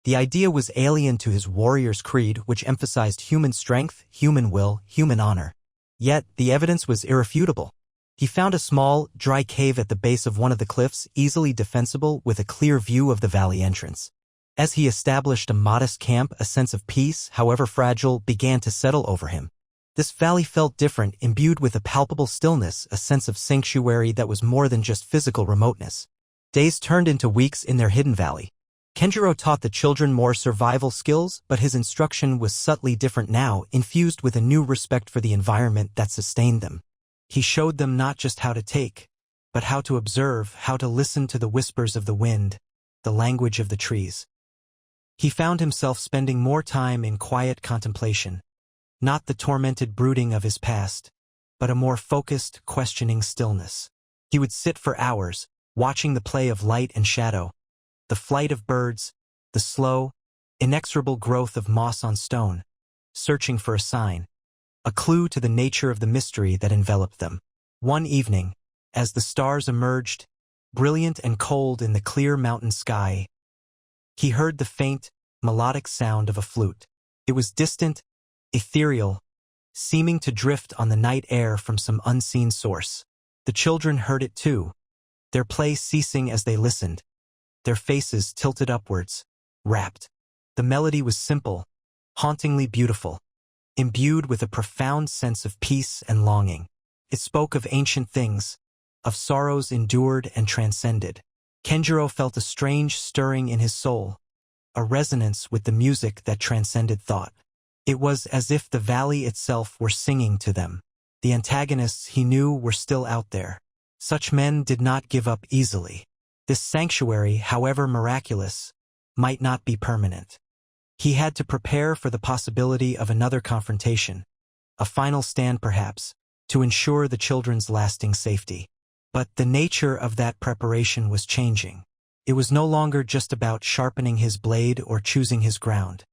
The idea was alien to his warrior's creed, which emphasized human strength, human will, human honor. Yet, the evidence was irrefutable. He found a small, dry cave at the base of one of the cliffs, easily defensible, with a clear view of the valley entrance. As he established a modest camp, a sense of peace, however fragile, began to settle over him. This valley felt different, imbued with a palpable stillness, a sense of sanctuary that was more than just physical remoteness. Days turned into weeks in their hidden valley. Kenjiro taught the children more survival skills, but his instruction was subtly different now, infused with a new respect for the environment that sustained them. He showed them not just how to take, but how to observe, how to listen to the whispers of the wind, the language of the trees. He found himself spending more time in quiet contemplation, not the tormented brooding of his past, but a more focused, questioning stillness. He would sit for hours, watching the play of light and shadow, the flight of birds, the slow, inexorable growth of moss on stone, searching for a sign, a clue to the nature of the mystery that enveloped them. One evening, as the stars emerged, brilliant and cold in the clear mountain sky, he heard the faint, melodic sound of a flute. It was distant, ethereal, seeming to drift on the night air from some unseen source. The children heard it too, their play ceasing as they listened, their faces tilted upwards, rapt. The melody was simple, hauntingly beautiful, imbued with a profound sense of peace and longing. It spoke of ancient things, of sorrows endured and transcended. Kenjiro felt a strange stirring in his soul, a resonance with the music that transcended thought. It was as if the valley itself were singing to them. The antagonists he knew were still out there. Such men did not give up easily. This sanctuary, however miraculous, might not be permanent. He had to prepare for the possibility of another confrontation, a final stand perhaps, to ensure the children's lasting safety. But the nature of that preparation was changing. It was no longer just about sharpening his blade or choosing his ground.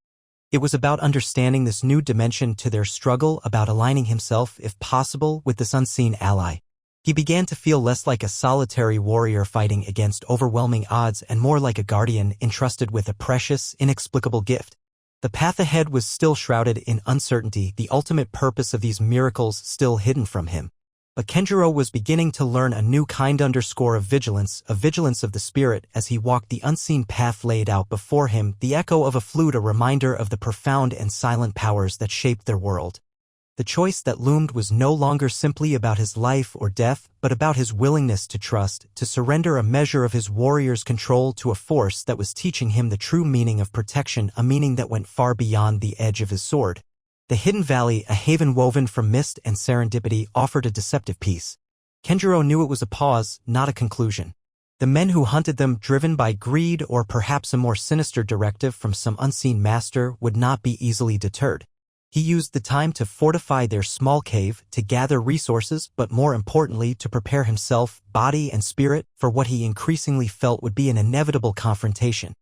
It was about understanding this new dimension to their struggle, about aligning himself, if possible, with this unseen ally. He began to feel less like a solitary warrior fighting against overwhelming odds and more like a guardian entrusted with a precious, inexplicable gift. The path ahead was still shrouded in uncertainty, the ultimate purpose of these miracles still hidden from him. But Kenjiro was beginning to learn a new kind of vigilance of the spirit as he walked the unseen path laid out before him, the echo of a flute a reminder of the profound and silent powers that shaped their world. The The choice that loomed was no longer simply about his life or death, but about his willingness to trust, to surrender a measure of his warrior's control to a force that was teaching him the true meaning of protection, a meaning that went far beyond the edge of his sword. The hidden valley, a haven woven from mist and serendipity, offered a deceptive peace. Kenjiro knew it was a pause, not a conclusion. The men who hunted them, driven by greed or perhaps a more sinister directive from some unseen master, would not be easily deterred. He used the time to fortify their small cave, to gather resources, but more importantly to prepare himself, body and spirit, for what he increasingly felt would be an inevitable confrontation.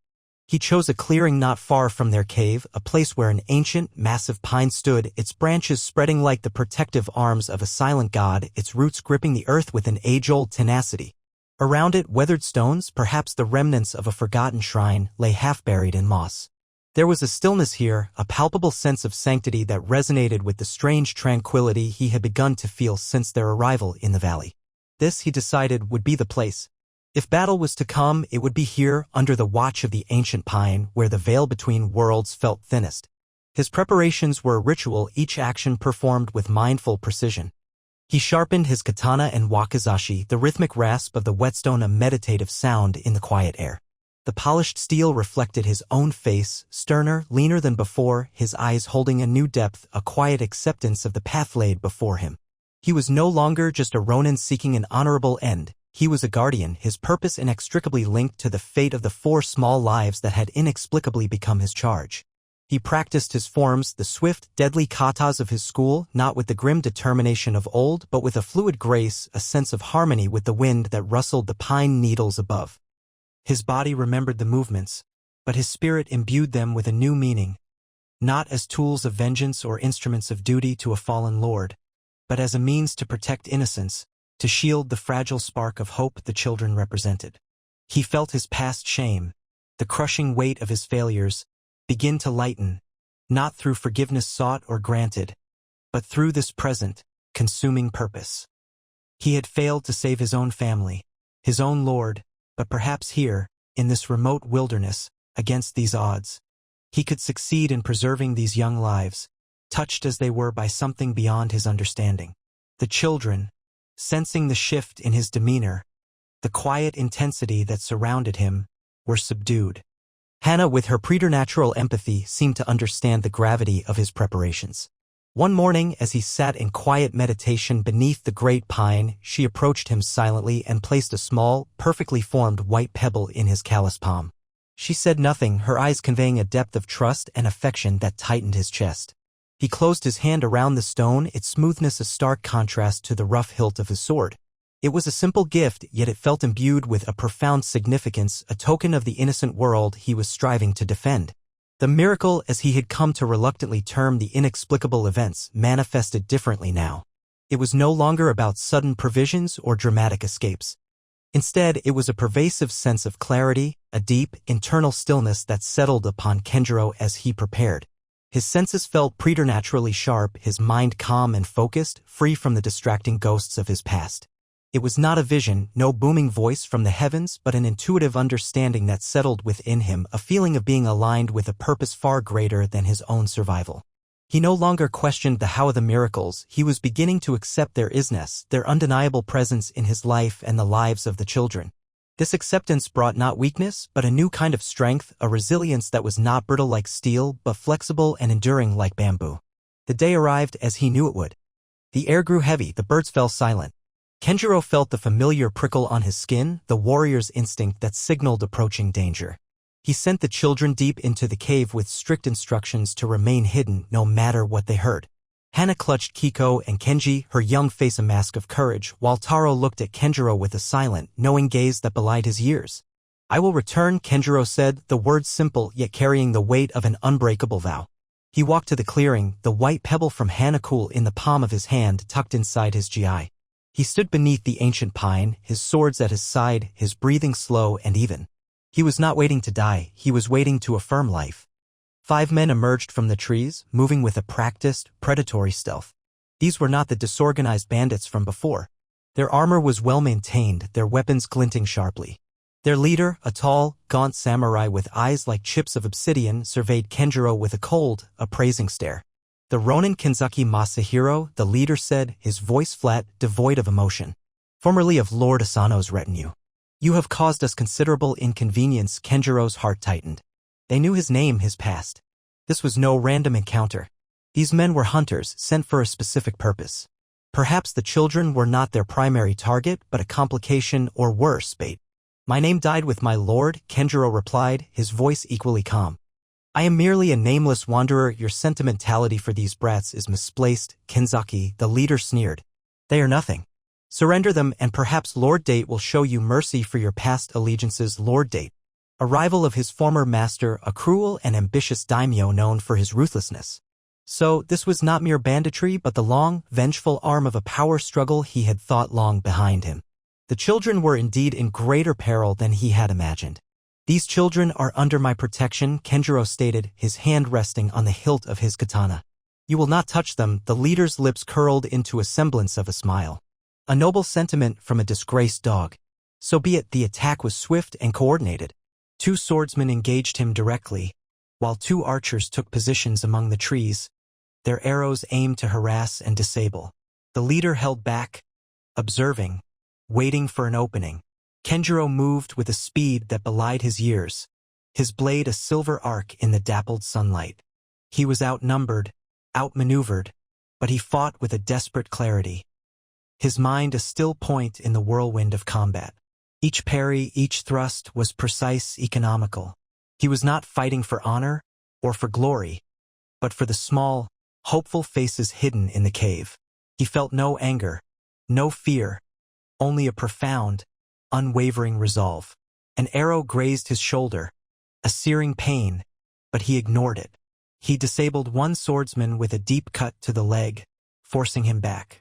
He chose a clearing not far from their cave, a place where an ancient, massive pine stood, its branches spreading like the protective arms of a silent god, its roots gripping the earth with an age-old tenacity. Around it, weathered stones, perhaps the remnants of a forgotten shrine, lay half-buried in moss. There was a stillness here, a palpable sense of sanctity that resonated with the strange tranquility he had begun to feel since their arrival in the valley. This, he decided, would be the place. If battle was to come, it would be here, under the watch of the ancient pine, where the veil between worlds felt thinnest. His preparations were a ritual, each action performed with mindful precision. He sharpened his katana and wakizashi, the rhythmic rasp of the whetstone a meditative sound in the quiet air. The polished steel reflected his own face, sterner, leaner than before, his eyes holding a new depth, a quiet acceptance of the path laid before him. He was no longer just a Ronin seeking an honorable end. He was a guardian, his purpose inextricably linked to the fate of the 4 small lives that had inexplicably become his charge. He practiced his forms, the swift, deadly katas of his school, not with the grim determination of old, but with a fluid grace, a sense of harmony with the wind that rustled the pine needles above. His body remembered the movements, but his spirit imbued them with a new meaning, not as tools of vengeance or instruments of duty to a fallen lord, but as a means to protect innocence, to shield the fragile spark of hope the children represented. He felt his past shame, the crushing weight of his failures, begin to lighten, not through forgiveness sought or granted, but through this present, consuming purpose. He had failed to save his own family, his own lord, but perhaps here, in this remote wilderness, against these odds, he could succeed in preserving these young lives, touched as they were by something beyond his understanding. The children, sensing the shift in his demeanor, the quiet intensity that surrounded him, were subdued. Hannah, with her preternatural empathy, seemed to understand the gravity of his preparations. One morning, as he sat in quiet meditation beneath the great pine, she approached him silently and placed a small, perfectly formed white pebble in his calloused palm. She said nothing, her eyes conveying a depth of trust and affection that tightened his chest. He closed his hand around the stone, its smoothness a stark contrast to the rough hilt of his sword. It was a simple gift, yet it felt imbued with a profound significance, a token of the innocent world he was striving to defend. The miracle, as he had come to reluctantly term the inexplicable events, manifested differently now. It was no longer about sudden provisions or dramatic escapes. Instead, it was a pervasive sense of clarity, a deep, internal stillness that settled upon Kenjiro as he prepared. His senses felt preternaturally sharp, his mind calm and focused, free from the distracting ghosts of his past. It was not a vision, no booming voice from the heavens, but an intuitive understanding that settled within him, a feeling of being aligned with a purpose far greater than his own survival. He no longer questioned the how of the miracles, he was beginning to accept their isness, their undeniable presence in his life and the lives of the children. This acceptance brought not weakness, but a new kind of strength, a resilience that was not brittle like steel, but flexible and enduring like bamboo. The day arrived as he knew it would. The air grew heavy, the birds fell silent. Kenjiro felt the familiar prickle on his skin, the warrior's instinct that signaled approaching danger. He sent the children deep into the cave with strict instructions to remain hidden no matter what they heard. Hana clutched Kiko and Kenji, her young face a mask of courage, while Taro looked at Kenjiro with a silent, knowing gaze that belied his years. "I will return," Kenjiro said, the words simple yet carrying the weight of an unbreakable vow. He walked to the clearing, the white pebble from Hana cool in the palm of his hand tucked inside his gi. He stood beneath the ancient pine, his swords at his side, his breathing slow and even. He was not waiting to die, he was waiting to affirm life. 5 men emerged from the trees, moving with a practiced, predatory stealth. These were not the disorganized bandits from before. Their armor was well maintained, their weapons glinting sharply. Their leader, a tall, gaunt samurai with eyes like chips of obsidian, surveyed Kenjiro with a cold, appraising stare. The Ronin Kenzuki Masahiro, the leader said, his voice flat, devoid of emotion. Formerly of Lord Asano's retinue. You have caused us considerable inconvenience. Kenjiro's heart tightened. They knew his name, his past. This was no random encounter. These men were hunters, sent for a specific purpose. Perhaps the children were not their primary target, but a complication or worse, bait. My name died with my lord, Kenjiro replied, his voice equally calm. I am merely a nameless wanderer. Your sentimentality for these brats is misplaced, Kenzuki, the leader sneered. They are nothing. Surrender them and perhaps Lord Date will show you mercy for your past allegiances. Lord Date, a rival of his former master, a cruel and ambitious daimyo known for his ruthlessness. So, this was not mere banditry but the long, vengeful arm of a power struggle he had thought long behind him. The children were indeed in greater peril than he had imagined. These children are under my protection, Kenjiro stated, his hand resting on the hilt of his katana. You will not touch them. The leader's lips curled into a semblance of a smile. A noble sentiment from a disgraced dog. So be it. The attack was swift and coordinated. 2 swordsmen engaged him directly, while 2 archers took positions among the trees, their arrows aimed to harass and disable. The leader held back, observing, waiting for an opening. Kenjiro moved with a speed that belied his years, his blade a silver arc in the dappled sunlight. He was outnumbered, outmaneuvered, but he fought with a desperate clarity. His mind a still point in the whirlwind of combat. Each parry, each thrust was precise, economical. He was not fighting for honor or for glory, but for the small, hopeful faces hidden in the cave. He felt no anger, no fear, only a profound, unwavering resolve. An arrow grazed his shoulder, a searing pain, but he ignored it. He disabled 1 swordsman with a deep cut to the leg, forcing him back.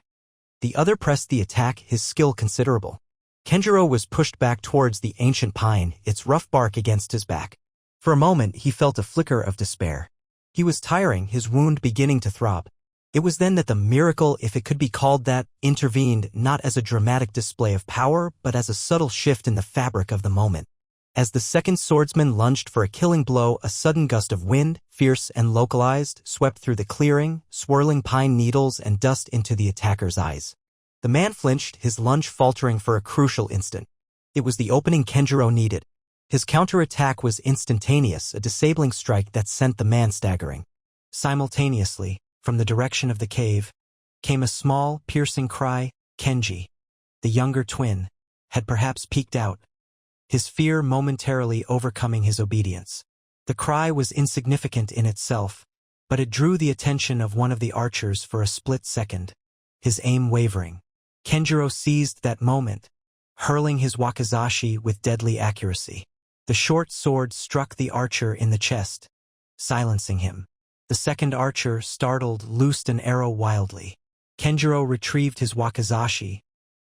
The other pressed the attack, his skill considerable. Kenjiro was pushed back towards the ancient pine, its rough bark against his back. For a moment he felt a flicker of despair. He was tiring, his wound beginning to throb. It was then that the miracle, if it could be called that, intervened, not as a dramatic display of power, but as a subtle shift in the fabric of the moment. As the second swordsman lunged for a killing blow, a sudden gust of wind, fierce and localized, swept through the clearing, swirling pine needles and dust into the attacker's eyes. The man flinched, his lunge faltering for a crucial instant. It was the opening Kenjiro needed. His counterattack was instantaneous, a disabling strike that sent the man staggering. Simultaneously, from the direction of the cave, came a small, piercing cry. Kenji, the younger twin, had perhaps peeked out, his fear momentarily overcoming his obedience. The cry was insignificant in itself, but it drew the attention of one of the archers for a split second, his aim wavering. Kenjiro seized that moment, hurling his wakizashi with deadly accuracy. The short sword struck the archer in the chest, silencing him. The second archer, startled, loosed an arrow wildly. Kenjiro retrieved his wakizashi,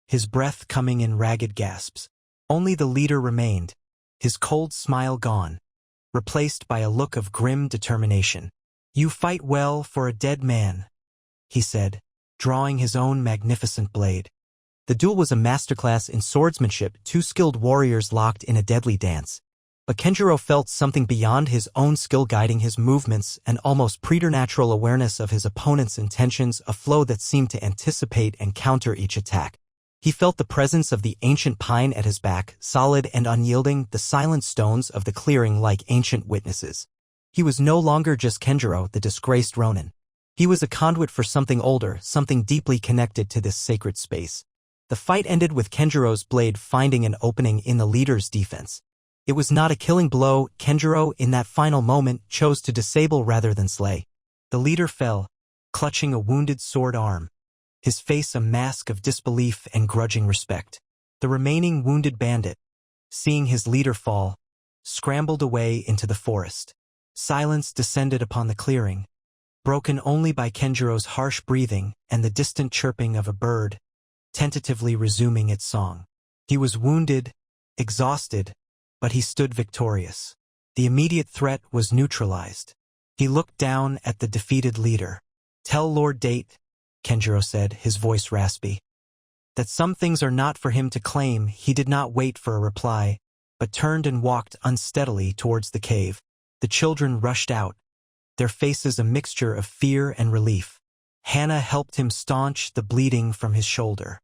his breath coming in ragged gasps. Only the leader remained, his cold smile gone, replaced by a look of grim determination. You fight well for a dead man, he said, drawing his own magnificent blade. The duel was a masterclass in swordsmanship, 2 skilled warriors locked in a deadly dance. But Kenjiro felt something beyond his own skill guiding his movements, an almost preternatural awareness of his opponent's intentions, a flow that seemed to anticipate and counter each attack. He felt the presence of the ancient pine at his back, solid and unyielding, the silent stones of the clearing like ancient witnesses. He was no longer just Kenjiro, the disgraced Ronin. He was a conduit for something older, something deeply connected to this sacred space. The fight ended with Kenjiro's blade finding an opening in the leader's defense. It was not a killing blow. Kenjiro, in that final moment, chose to disable rather than slay. The leader fell, clutching a wounded sword arm, his face a mask of disbelief and grudging respect. The remaining wounded bandit, seeing his leader fall, scrambled away into the forest. Silence descended upon the clearing, broken only by Kenjiro's harsh breathing and the distant chirping of a bird, tentatively resuming its song. He was wounded, exhausted, but he stood victorious. The immediate threat was neutralized. He looked down at the defeated leader. Tell Lord Date, Kenjiro said, his voice raspy, that some things are not for him to claim. He did not wait for a reply, but turned and walked unsteadily towards the cave. The children rushed out, their faces a mixture of fear and relief. Hana helped him staunch the bleeding from his shoulder.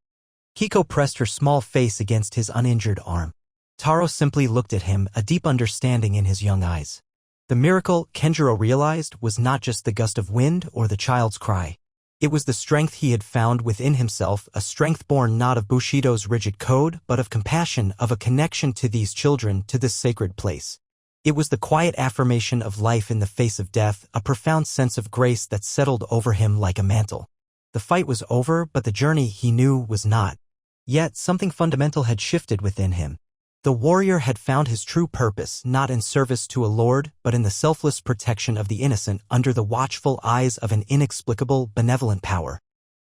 Hiko pressed her small face against his uninjured arm. Taro simply looked at him, a deep understanding in his young eyes. The miracle, Kenjiro realized, was not just the gust of wind or the child's cry. It was the strength he had found within himself, a strength born not of Bushido's rigid code, but of compassion, of a connection to these children, to this sacred place. It was the quiet affirmation of life in the face of death, a profound sense of grace that settled over him like a mantle. The fight was over, but the journey, he knew, was not. Yet something fundamental had shifted within him. The warrior had found his true purpose, not in service to a lord, but in the selfless protection of the innocent, under the watchful eyes of an inexplicable, benevolent power.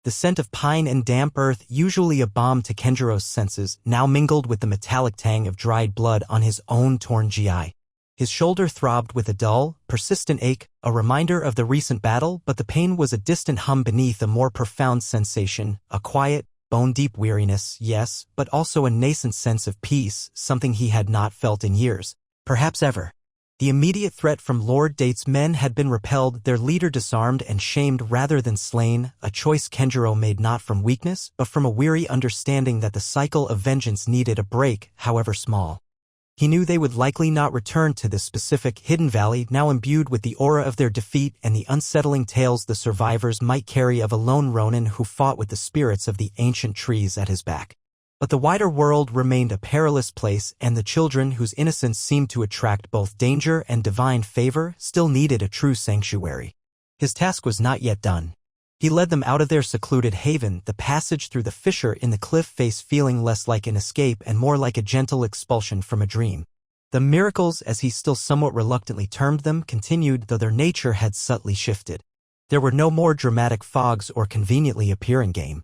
The scent of pine and damp earth, usually a balm to Kenjiro's senses, now mingled with the metallic tang of dried blood on his own torn GI. His shoulder throbbed with a dull, persistent ache, a reminder of the recent battle, but the pain was a distant hum beneath a more profound sensation, a quiet, bone-deep weariness, yes, but also a nascent sense of peace, something he had not felt in years, perhaps ever. The immediate threat from Lord Date's men had been repelled, their leader disarmed and shamed rather than slain, a choice Kenjiro made not from weakness, but from a weary understanding that the cycle of vengeance needed a break, however small. He knew they would likely not return to this specific hidden valley, now imbued with the aura of their defeat and the unsettling tales the survivors might carry of a lone Ronin who fought with the spirits of the ancient trees at his back. But the wider world remained a perilous place, and the children whose innocence seemed to attract both danger and divine favor still needed a true sanctuary. His task was not yet done. He led them out of their secluded haven, the passage through the fissure in the cliff face feeling less like an escape and more like a gentle expulsion from a dream. The miracles, as he still somewhat reluctantly termed them, continued, though their nature had subtly shifted. There were no more dramatic fogs or conveniently appearing game.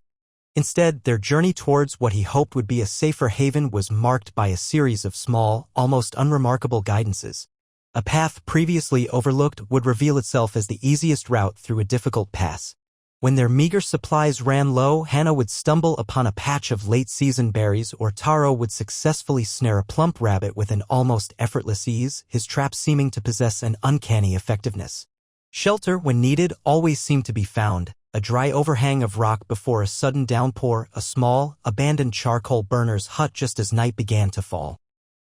Instead, their journey towards what he hoped would be a safer haven was marked by a series of small, almost unremarkable guidances. A path previously overlooked would reveal itself as the easiest route through a difficult pass. When their meager supplies ran low, Hana would stumble upon a patch of late-season berries, or Taro would successfully snare a plump rabbit with an almost effortless ease, his trap seeming to possess an uncanny effectiveness. Shelter, when needed, always seemed to be found, a dry overhang of rock before a sudden downpour, a small, abandoned charcoal burner's hut just as night began to fall.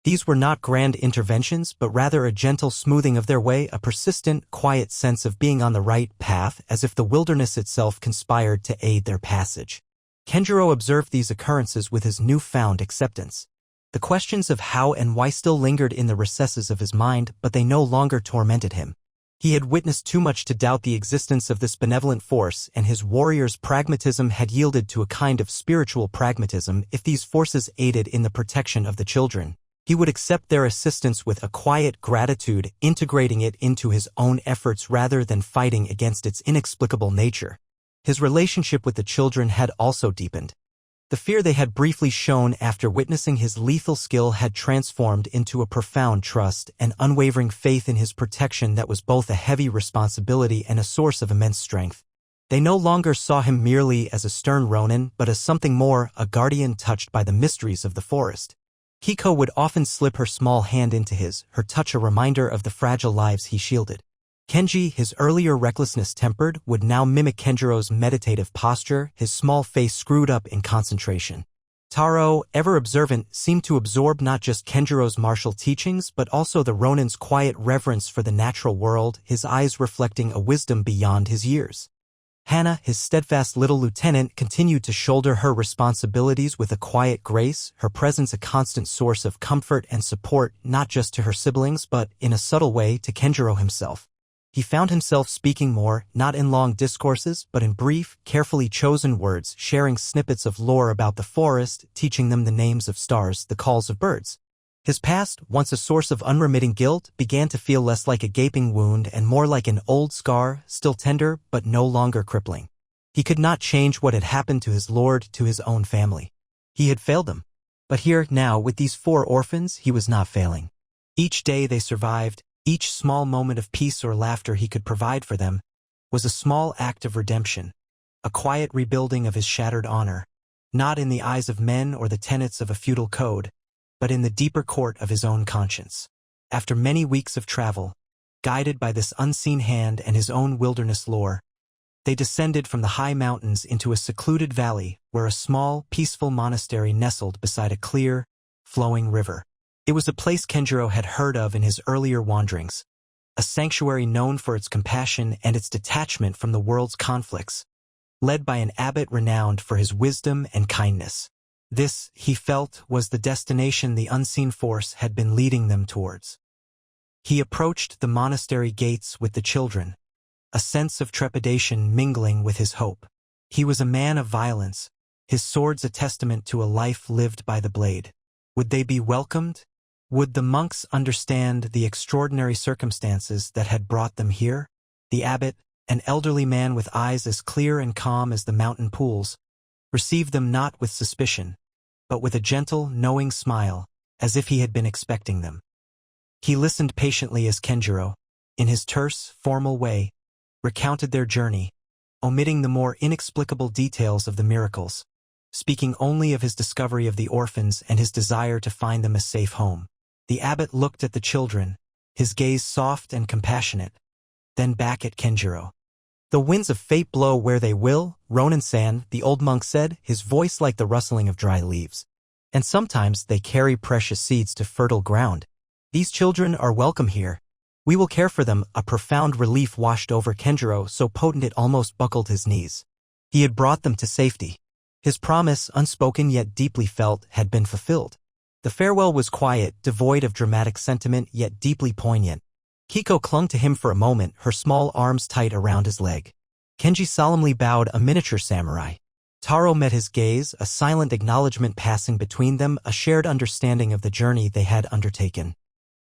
These were not grand interventions, but rather a gentle smoothing of their way, a persistent, quiet sense of being on the right path, as if the wilderness itself conspired to aid their passage. Kenjiro observed these occurrences with his newfound acceptance. The questions of how and why still lingered in the recesses of his mind, but they no longer tormented him. He had witnessed too much to doubt the existence of this benevolent force, and his warrior's pragmatism had yielded to a kind of spiritual pragmatism. If these forces aided in the protection of the children, he would accept their assistance with a quiet gratitude, integrating it into his own efforts rather than fighting against its inexplicable nature. His relationship with the children had also deepened. The fear they had briefly shown after witnessing his lethal skill had transformed into a profound trust, an unwavering faith in his protection that was both a heavy responsibility and a source of immense strength. They no longer saw him merely as a stern Ronin, but as something more, a guardian touched by the mysteries of the forest. Hiko would often slip her small hand into his, her touch a reminder of the fragile lives he shielded. Kenji, his earlier recklessness tempered, would now mimic Kenjiro's meditative posture, his small face screwed up in concentration. Taro, ever observant, seemed to absorb not just Kenjiro's martial teachings but also the Ronin's quiet reverence for the natural world, his eyes reflecting a wisdom beyond his years. Hana, his steadfast little lieutenant, continued to shoulder her responsibilities with a quiet grace, her presence a constant source of comfort and support not just to her siblings but, in a subtle way, to Kenjiro himself. He found himself speaking more, not in long discourses, but in brief, carefully chosen words, sharing snippets of lore about the forest, teaching them the names of stars, the calls of birds. His past, once a source of unremitting guilt, began to feel less like a gaping wound and more like an old scar, still tender but no longer crippling. He could not change what had happened to his lord, to his own family. He had failed them. But here, now, with these 4 orphans, he was not failing. Each day they survived, each small moment of peace or laughter he could provide for them, was a small act of redemption, a quiet rebuilding of his shattered honor, not in the eyes of men or the tenets of a feudal code, but in the deeper court of his own conscience. After many weeks of travel, guided by this unseen hand and his own wilderness lore. They descended from the high mountains into a secluded valley where a small, peaceful monastery nestled beside a clear, flowing river. It was a place Kenjiro had heard of in his earlier wanderings, a sanctuary known for its compassion and its detachment from the world's conflicts, led by an abbot renowned for his wisdom and kindness. This, he felt, was the destination the unseen force had been leading them towards. He approached the monastery gates with the children, a sense of trepidation mingling with his hope. He was a man of violence, his swords a testament to a life lived by the blade. Would they be welcomed? Would the monks understand the extraordinary circumstances that had brought them here? The abbot, an elderly man with eyes as clear and calm as the mountain pools, received them not with suspicion, but with a gentle, knowing smile, as if he had been expecting them. He listened patiently as Kenjiro, in his terse, formal way, recounted their journey, omitting the more inexplicable details of the miracles, speaking only of his discovery of the orphans and his desire to find them a safe home. The abbot looked at the children, his gaze soft and compassionate, then back at Kenjiro. "The winds of fate blow where they will, Ronin-san," the old monk said, his voice like the rustling of dry leaves. "And sometimes they carry precious seeds to fertile ground. These children are welcome here. We will care for them." A profound relief washed over Kenjiro, so potent it almost buckled his knees. He had brought them to safety. His promise, unspoken yet deeply felt, had been fulfilled. The farewell was quiet, devoid of dramatic sentiment, yet deeply poignant. Kiko clung to him for a moment, her small arms tight around his leg. Kenji solemnly bowed, a miniature samurai. Taro met his gaze, a silent acknowledgement passing between them, a shared understanding of the journey they had undertaken.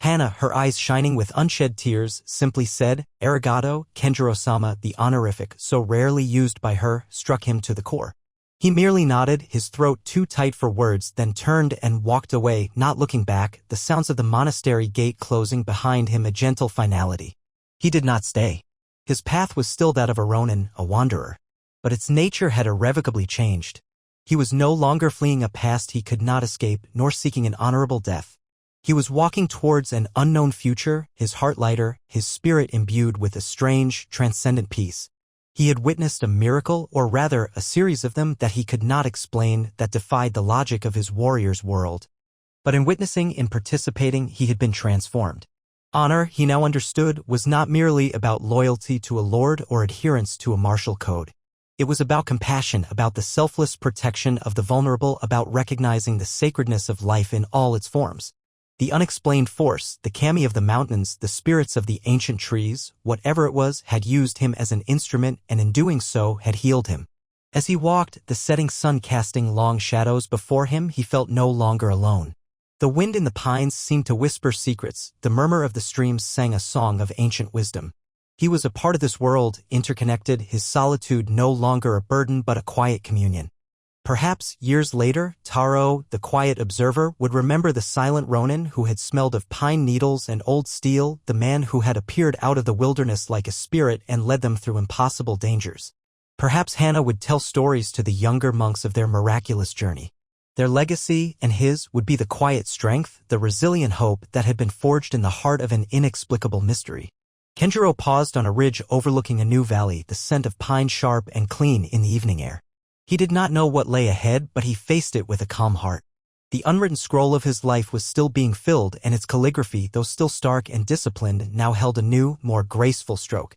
Hana, her eyes shining with unshed tears, simply said, "Arigato." Kenjiro-sama, the honorific, so rarely used by her, struck him to the core. He merely nodded, his throat too tight for words, then turned and walked away, not looking back, the sounds of the monastery gate closing behind him a gentle finality. He did not stay. His path was still that of a Ronin, a wanderer. But its nature had irrevocably changed. He was no longer fleeing a past he could not escape, nor seeking an honorable death. He was walking towards an unknown future, his heart lighter, his spirit imbued with a strange, transcendent peace. He had witnessed a miracle, or rather, a series of them that he could not explain, that defied the logic of his warrior's world. But in witnessing, in participating, he had been transformed. Honor, he now understood, was not merely about loyalty to a lord or adherence to a martial code. It was about compassion, about the selfless protection of the vulnerable, about recognizing the sacredness of life in all its forms. The unexplained force, the kami of the mountains, the spirits of the ancient trees, whatever it was, had used him as an instrument, and in doing so had healed him. As he walked, the setting sun casting long shadows before him, he felt no longer alone. The wind in the pines seemed to whisper secrets, the murmur of the streams sang a song of ancient wisdom. He was a part of this world, interconnected, his solitude no longer a burden but a quiet communion. Perhaps, years later, Taro, the quiet observer, would remember the silent Ronin who had smelled of pine needles and old steel, the man who had appeared out of the wilderness like a spirit and led them through impossible dangers. Perhaps Hana would tell stories to the younger monks of their miraculous journey. Their legacy, and his, would be the quiet strength, the resilient hope that had been forged in the heart of an inexplicable mystery. Kenjiro paused on a ridge overlooking a new valley, the scent of pine sharp and clean in the evening air. He did not know what lay ahead, but he faced it with a calm heart. The unwritten scroll of his life was still being filled, and its calligraphy, though still stark and disciplined, now held a new, more graceful stroke.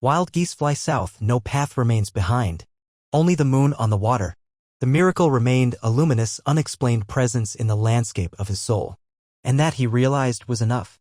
Wild geese fly south, no path remains behind. Only the moon on the water. The miracle remained, a luminous, unexplained presence in the landscape of his soul. And that, he realized, was enough.